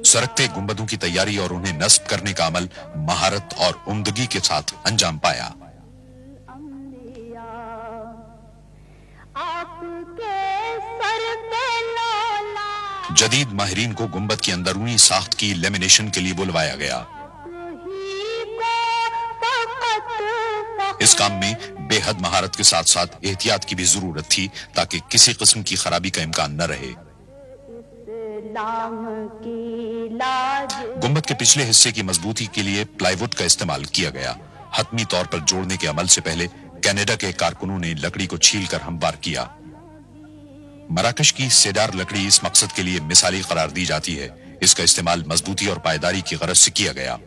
सरकते गुंबदों की तैयारी और उन्हें नस्ब करने का अमल महारत और उम्दगी के साथ अंजाम पाया। जदीद माहिरीन को गुंबद की अंदरूनी साख्त की लेमिनेशन के लिए बुलवाया गया। इस काम में बेहद महारत के साथ साथ एहतियात की भी जरूरत थी ताकि किसी किस्म की खराबी का इम्कान न रहे। गुंबद के पिछले हिस्से की मजबूती के लिए प्लाईवुड का इस्तेमाल किया गया। हतमी तौर पर जोड़ने के अमल से पहले कनाडा के कारकुनों ने लकड़ी को छीलकर हमवार किया। मराकश की सेडार लकड़ी इस मकसद के लिए मिसाली करार दी जाती है। इसका इस्तेमाल मजबूती और पायदारी की गरज से किया गया।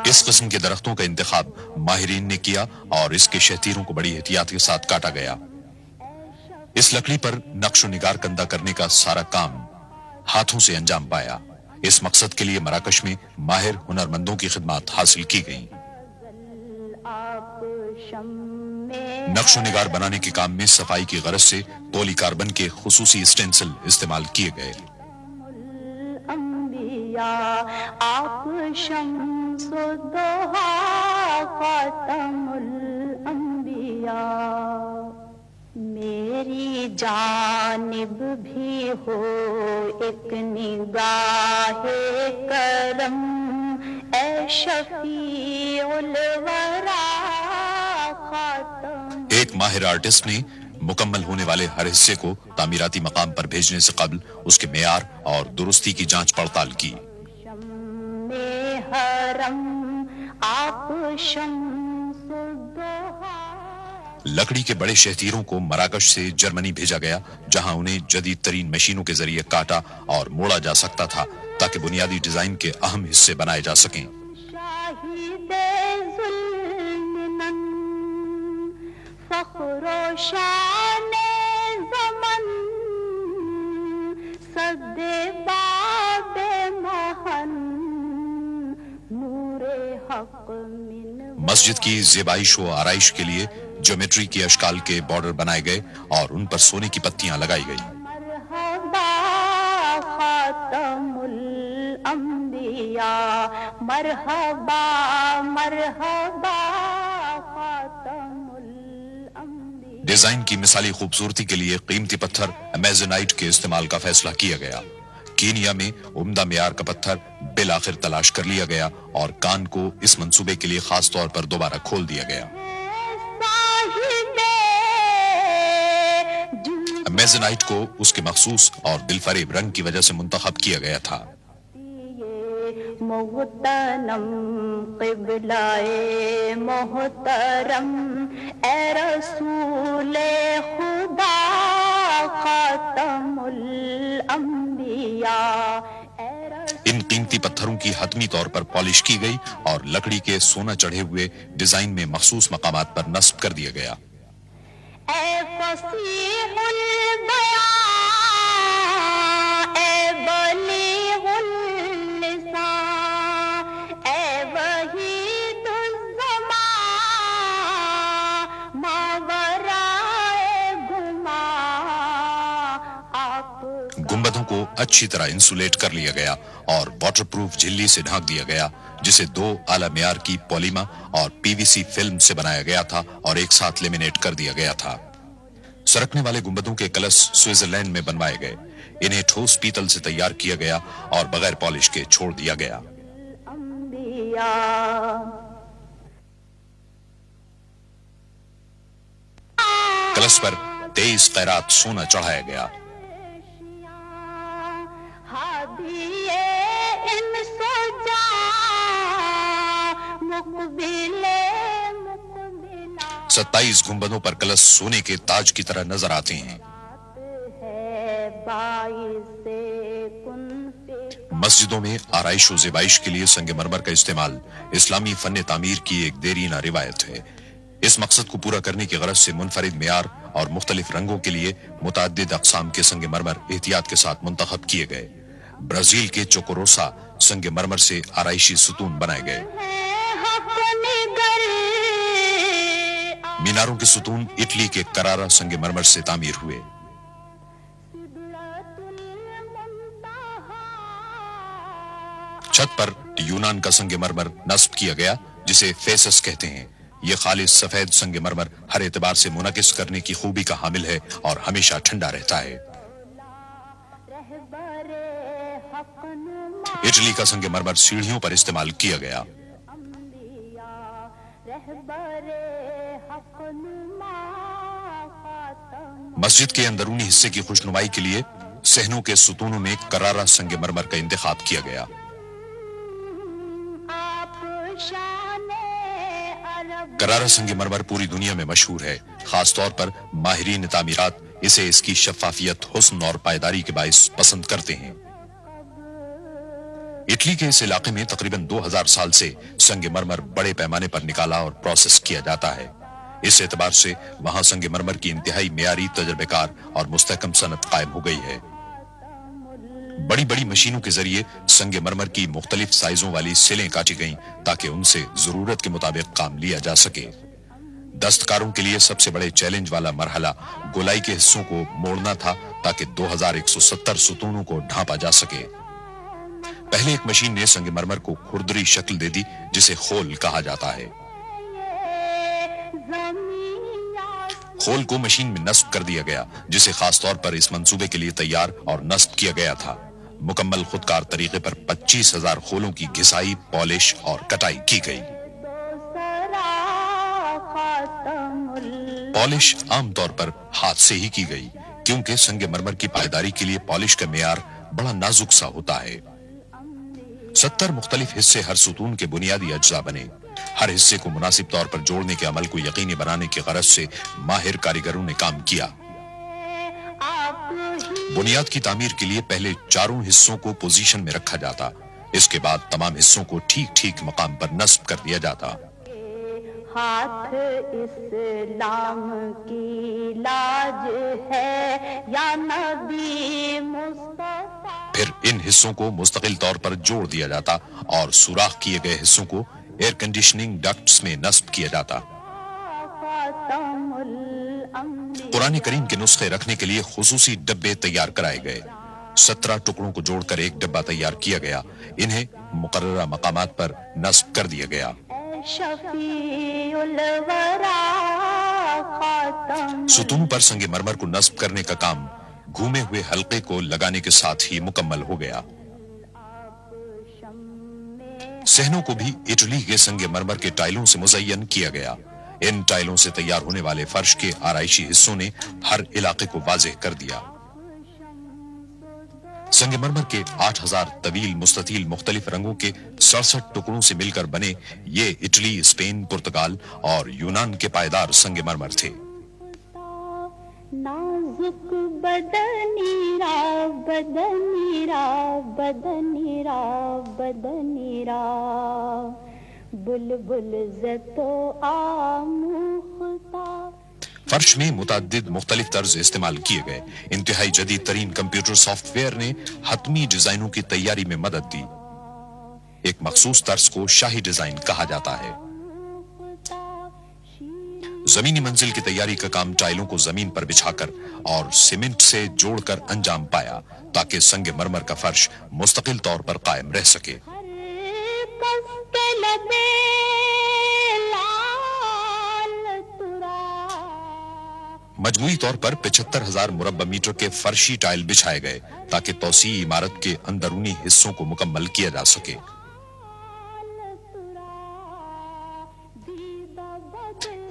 इस किस्म के दरख्तों का इंतखाब माहिरीन ने किया और इसके शहतीरों को बड़ी एहतियात के साथ काटा गया। इस लकड़ी पर नक्शो निगार कंदा करने का सारा काम हाथों से अंजाम पाया। इस मकसद के लिए मराकश में माहिर हुनरमंदों की खिदमत हासिल की गई। नक्शो निगार बनाने के काम में सफाई की गरज से पॉलीकार्बन के खुसूसी स्टेंसिल इस्तेमाल किए गए। मेरी जानिब भी हो एक निगाहे करम ए शफीउल वरा खातम। एक माहिर आर्टिस्ट ने मुकम्मल होने वाले हर हिस्से को तामीराती मकाम पर भेजने से कबल उसके मेयार और दुरुस्ती की जांच पड़ताल की। लकड़ी के बड़े शहतीरों को मराकश से जर्मनी भेजा गया, जहां उन्हें जदीद तरीन मशीनों के जरिए काटा और मोड़ा जा सकता था ताकि बुनियादी डिजाइन के अहम हिस्से बनाए जा सकें। मस्जिद की ज़ेबाइश व आराइश के लिए ज्योमेट्री के अशकाल के बॉर्डर बनाए गए और उन पर सोने की पत्तियां लगाई गई। डिजाइन की मिसाली खूबसूरती के लिए कीमती पत्थर अमेजोनाइट के इस्तेमाल का फैसला किया गया। कीनिया में उम्दा मेयार का पत्थर बिल आखिर तलाश कर लिया गया और कान को इस मंसूबे के लिए खास तौर पर दोबारा खोल दिया गया। अमेजोनाइट को उसके मखसूस और दिलफरेब रंग की वजह से मुंतखब किया गया था। मोहतरम क़िबलाए मोहतरम ए रसूले खुदा खातमुल अंबिया। इन कीमती पत्थरों की हतमी तौर पर पॉलिश की गई और लकड़ी के सोना चढ़े हुए डिजाइन में मखसूस मकामात पर नस्ब कर दिया गया। गुंबदों को अच्छी तरह इंसुलेट कर लिया गया और वाटरप्रूफ झिल्ली से ढक दिया गया, जिसे 2 आला मेयार की पॉलीमा और पीवीसी फिल्म से बनाया गया था और एक साथ लेमिनेट कर दिया गया था। सरकने वाले गुंबदों के कलश स्विट्जरलैंड में बनवाए गए। इन्हें ठोस पीतल से तैयार किया गया और बगैर पॉलिश के छोड़ दिया गया। कलश पर 23 कैरात सोना चढ़ाया गया। सत्ताईस गुंबदों पर कलश सोने के ताज की तरह नजर आते हैं। मस्जिदों में आराइश व ज़ेबाइश के लिए संगमरमर का इस्तेमाल इस्लामी फन तामीर की एक देरीना रिवायत है। इस मकसद को पूरा करने की गरज से मुनफरिद मेयार और मुख्तलिफ रंगों के लिए मुतअद्दिद अक़साम के संगमरमर एहतियात के साथ मुंतखब किए गए। ब्राजील के चोकोरोसा संगमरमर से आराइशी सुतून बनाए गए। मीनारों के सुतून इटली के करारा संगमरमर से तामीर हुए। छत पर यूनान का संग मरमर नस्ब किया गया, जिसे फेसस कहते हैं। ये खालिस सफेद संग मरमर हर एतबार से मुनकिस करने की खूबी का हामिल है और हमेशा ठंडा रहता है। इटली का संग मरमर सीढ़ियों पर इस्तेमाल किया गया। मस्जिद के अंदरूनी हिस्से की खुशनुमाई के लिए सहनों के सुतूनों में करारा संग मरमर का इंतखाब किया गया। करारा संग मरमर पूरी दुनिया में मशहूर है। खास तौर पर माहिरीन तामीरात इसे इसकी शफाफियत, हुस्न और पायदारी के बाइस पसंद करते हैं। इटली के इस इलाके में तकरीबन 2000 साल से संग मरमर बड़े पैमाने पर निकाला और प्रोसेस किया जाता है। इस एतबार से वहां संग मरमर की इंतहाई मेयारी, तजर्बेकार और मुस्तहकम सनत कायम हो गई है। बड़ी बड़ी मशीनों के जरिए संग मरमर की मुख्तलिफ साइजों वाली सिलें काटी गईं ताकि उनसे जरूरत के मुताबिक काम लिया जा सके। दस्तकारों के लिए सबसे बड़े चैलेंज वाला मरहला गोलाई के हिस्सों को मोड़ना था ताकि 2170 सुतूनों को ढांपा जा सके। पहले एक मशीन ने संग मरमर को खुरदरी शक्ल दे दी, जिसे खोल कहा जाता है। खोल को मशीन में नस्ब कर दिया गया, जिसे खास तौर पर इस मंसूबे के लिए तैयार और नस्ब किया गया था। मुकम्मल खुदकार तरीके पर 25,000 खोलों की घिसाई, पॉलिश और कटाई की गई। पॉलिश आमतौर पर हाथ से ही की गई, क्योंकि संग मरमर की पायदारी के लिए पॉलिश का मेयार बड़ा नाजुक सा होता है। 70 मुख्तलिफ हिस्से हर सुतून के बुनियादी अज्जा बने। हर हिस्से को मुनासिब तौर पर जोड़ने के अमल को यकीनी बनाने की गरज से माहिर कारीगरों ने काम किया। बुनियाद की तामीर के लिए पहले चारों हिस्सों को पोजीशन में रखा जाता। इसके बाद तमाम हिस्सों को ठीक ठीक मकाम पर नस्ब कर दिया जाता। हाथ इस्लाम की लाज है या नबी मुस्तफा। फिर इन हिस्सों को मुस्तकिल तौर पर जोड़ दिया जाता और सुराख किए गए हिस्सों को एयर कंडीशनिंग डक्ट्स में नस्ब किया जाता। कुरान करीम के नुस्खे रखने के लिए खुसूसी डब्बे तैयार कराए गए। 17 टुकड़ों को जोड़कर एक डब्बा तैयार किया गया। इन्हें मुकर्ररा मकामात पर नस्ब कर दिया गया। सुतून पर संग मरमर को नस्ब करने का काम घूमे हुए हल्के को लगाने के साथ ही मुकम्मल हो गया। सहनों को भी इटली के संग मरमर के टाइलों से मुज़य्यन किया गया। इन टाइलों से तैयार होने वाले फर्श के आराइशी हिस्सों ने हर इलाके को वाज़ेह कर दिया। संग मरमर के 8000 तवील मुस्ततील मुख्तलिफ रंगों के 67 टुकड़ों से मिलकर बने ये इटली, स्पेन, पुर्तगाल और यूनान के पायदार संग मरमर थे। नाजुक बदनीरा बदनीरा बदनीरा बदनीरा बुलबुल ज़तो आमुख्ता। फर्श में मुतअद्दिद मुख्तलिफ तर्ज इस्तेमाल किए गए। इंतहाई जदीद तरीन कंप्यूटर सॉफ्टवेयर ने हतमी डिजाइनों की तैयारी में मदद दी। एक मखसूस तर्ज को शाही डिजाइन कहा जाता है। जमीनी मंजिल की तैयारी का काम टाइलों को जमीन पर बिछाकर और सीमेंट से जोड़कर अंजाम पाया, ताकि संग मरमर का फर्श मुस्तकिल तौर पर कायम रह सके। मजमूई तौर पर 75,000 मुरब्बा मीटर के फर्शी टाइल बिछाए गए, ताकि तौसी इमारत के अंदरूनी हिस्सों को मुकम्मल किया जा सके।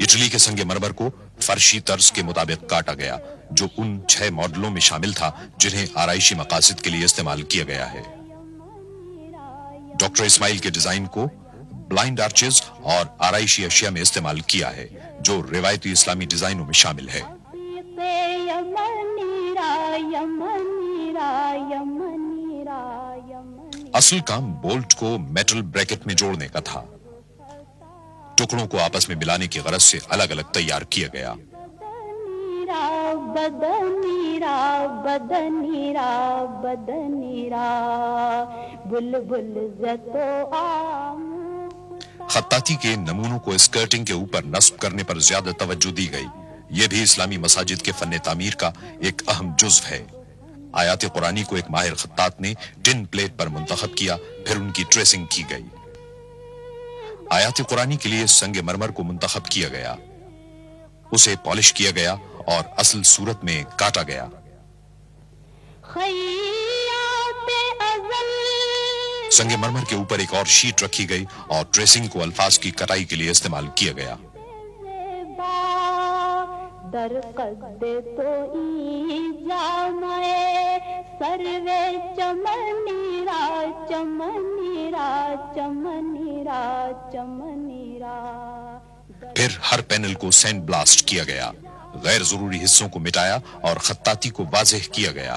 इटली के संग मरमर को फर्शी तर्ज के मुताबिक काटा गया, जो उन 6 मॉडलों में शामिल था जिन्हें आराइशी मकासद के लिए इस्तेमाल किया गया है। डॉक्टर इस्माइल के डिजाइन को ब्लाइंड आर्चेज और आराइशी अशिया में इस्तेमाल किया है, जो रिवायती इस्लामी डिजाइनों में शामिल है। असल काम बोल्ट को मेटल ब्रैकेट में जोड़ने का था। टुकड़ों को आपस में मिलाने की गरज से अलग अलग तैयार किया गया। खत्ताती के नमूनों को स्कर्टिंग के ऊपर नस्ब करने पर ज्यादा तवज्जो दी गई। यह भी इस्लामी मसाजिद के फन्ने तामीर का एक अहम जुज़्व है। آیات قرآنی کو ایک ماہر خطاط نے ٹن پلیٹ پر منتخب کیا، پھر ان کی ٹریسنگ کی گئی۔ آیات قرآنی کے لیے سنگ مرمر کو منتخب کیا گیا، اسے پالش کیا گیا اور اصل صورت میں کاٹا گیا۔ سنگ مرمر کے اوپر ایک اور شیٹ رکھی گئی اور ٹریسنگ کو الفاظ کی کٹائی کے لیے استعمال کیا گیا۔ در قد تو ای جامعے سروے چمنی را چمنی را چمنی را چمنی را۔ پھر ہر پینل کو سینڈ بلاسٹ کیا گیا، غیر ضروری حصوں کو مٹایا اور خطاطی کو واضح کیا گیا۔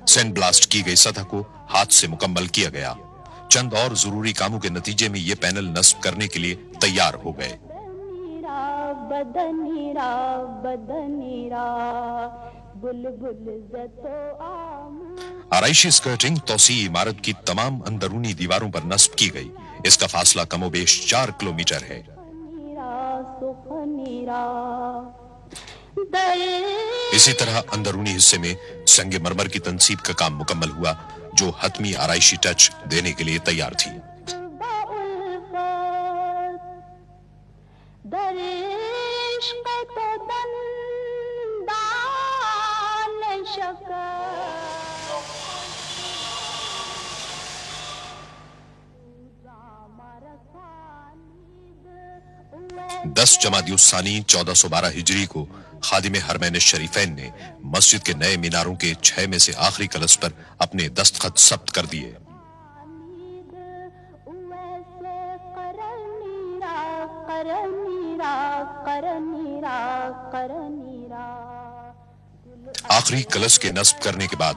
سینڈ بلاسٹ کی گئی سطح کو ہاتھ سے مکمل کیا گیا۔ چند اور ضروری کاموں کے نتیجے میں یہ پینل نصب کرنے کے لیے تیار ہو گئے۔ آرائشی اسکرٹنگ توسیع عمارت کی تمام اندرونی دیواروں پر نصب کی گئی۔ اس کا فاصلہ کم و بیش 4 کلومیٹر ہے۔ اسی طرح اندرونی حصے میں سنگ مرمر کی تنصیب کا کام مکمل ہوا، جو حتمی آرائشی ٹچ دینے کے لیے تیار تھی۔ دس جمادی الثانی 1412 ہجری کو خادم حرمین الشریفین نے مسجد کے نئے میناروں کے 6 میں سے آخری کلس پر اپنے دستخط ثبت کر دیے۔ آخری کلس کے نصب کرنے کے بعد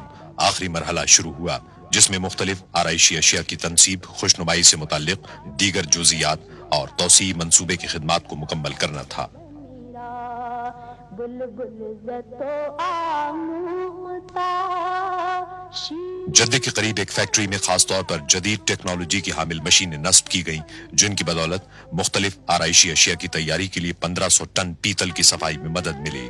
آخری مرحلہ شروع ہوا، جس میں مختلف آرائشی اشیاء کی تنصیب، خوشنمائی سے متعلق دیگر جزئیات اور توسیعی منصوبے کی خدمات کو مکمل کرنا تھا۔ جدے کے قریب ایک فیکٹری میں خاص طور پر جدید ٹیکنالوجی کی حامل مشینیں نصب کی گئیں، جن کی بدولت مختلف آرائشی اشیاء کی تیاری کے لیے 1500 ٹن پیتل کی صفائی میں مدد ملی۔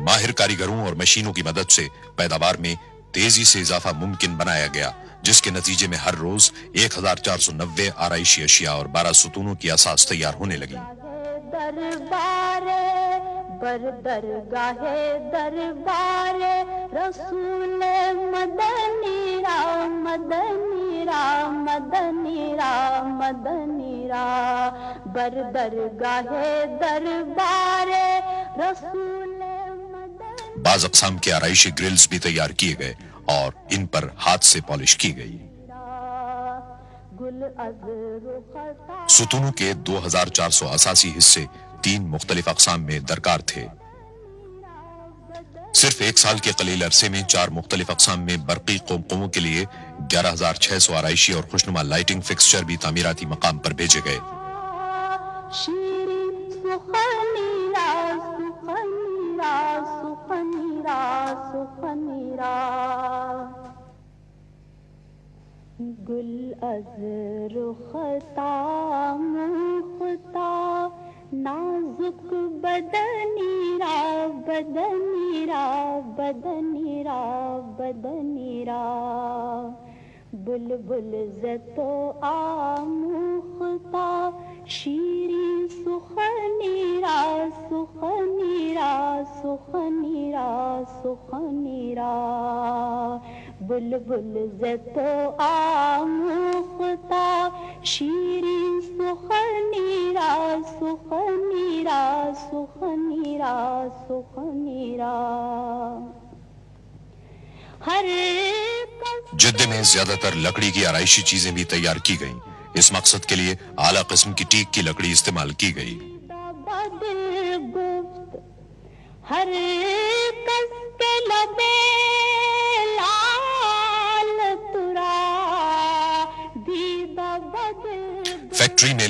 ماہر کاریگروں اور مشینوں کی مدد سے پیداوار میں تیزی سے اضافہ ممکن بنایا گیا، جس کے نتیجے میں ہر روز 1490 آرائشی اشیاء اور 12 ستونوں کی اساس تیار ہونے لگی۔ درگاہ دربار رسول مدنی را مدنی را مدنی را مدنی را بر درگاہ دربار رسول مدنی۔ بعض اقسام کے آرائشی گرلز بھی تیار کیے گئے اور ان پر ہاتھ سے پالش کی گئی۔ ستونوں کے 2400 اساسی حصے 3 مختلف اقسام میں درکار تھے۔ صرف 1 سال کے قلیل عرصے میں 4 مختلف اقسام میں برقی قمقموں کے لیے 11600 آرائشی اور خوشنما لائٹنگ فکسچر بھی تعمیراتی مقام پر بھیجے گئے۔ گل از رختا مختا نازک بدنی را بدنی را بدنی را بدنی را بلبل زتو آموختا شیرین سخنی را سخنی را سخنی را سخنی را بلبل زتو آموختا شیرین سخنی را سخنی را سخنی را سخنی را ہر جدے میں زیادہ تر لکڑی کی آرائشی چیزیں بھی تیار کی گئیں۔ اس مقصد کے لیے اعلیٰ قسم کی ٹیک کی لکڑی استعمال کی گئی۔ ہر کس کے لبے لال ترا دیدہ بدل فیکٹری میں